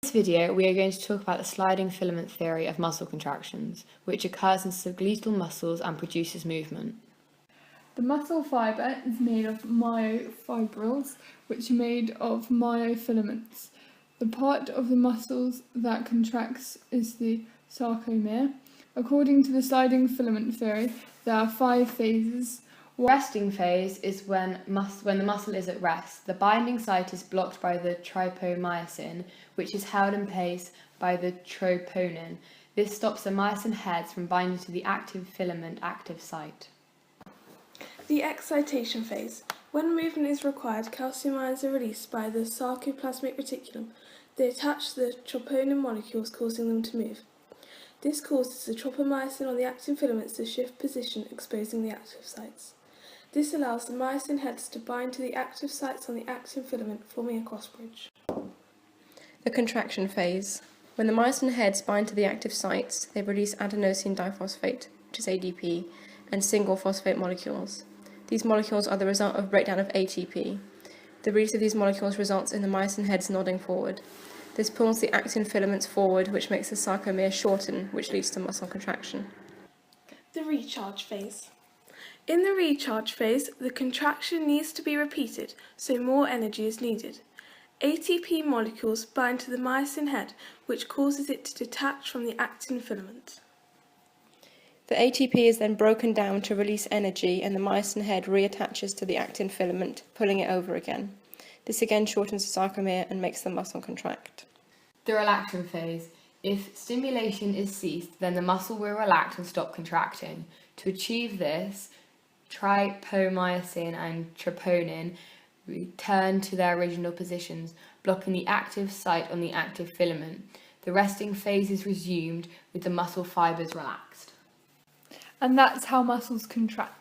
In this video, we are going to talk about the sliding filament theory of muscle contractions, which occurs in subskeletal muscles and produces movement. The muscle fibre is made of myofibrils, which are made of myofilaments. The part of the muscles that contracts is the sarcomere. According to the sliding filament theory, there are 5 phases. Resting phase is when the muscle is at rest. The binding site is blocked by the trypomyosin, which is held in place by the troponin. This stops the myosin heads from binding to the active filament active site. The excitation phase. When movement is required, calcium ions are released by the sarcoplasmic reticulum. They attach to the troponin molecules, causing them to move. This causes the tropomyosin on the actin filaments to shift position, exposing the active sites. This allows the myosin heads to bind to the active sites on the actin filament, forming a cross bridge. The contraction phase. When the myosin heads bind to the active sites, they release adenosine diphosphate, which is ADP, and single phosphate molecules. These molecules are the result of breakdown of ATP. The release of these molecules results in the myosin heads nodding forward. This pulls the actin filaments forward, which makes the sarcomere shorten, which leads to muscle contraction. The recharge phase. In the recharge phase, the contraction needs to be repeated, so more energy is needed. ATP molecules bind to the myosin head, which causes it to detach from the actin filament. The ATP is then broken down to release energy, and the myosin head reattaches to the actin filament, pulling it over again. This again shortens the sarcomere and makes the muscle contract. The relaxation phase. If stimulation is ceased, then the muscle will relax and stop contracting. To achieve this, trypomyosin and troponin return to their original positions, blocking the active site on the active filament. The resting phase is resumed with the muscle fibres relaxed. And that's how muscles contract.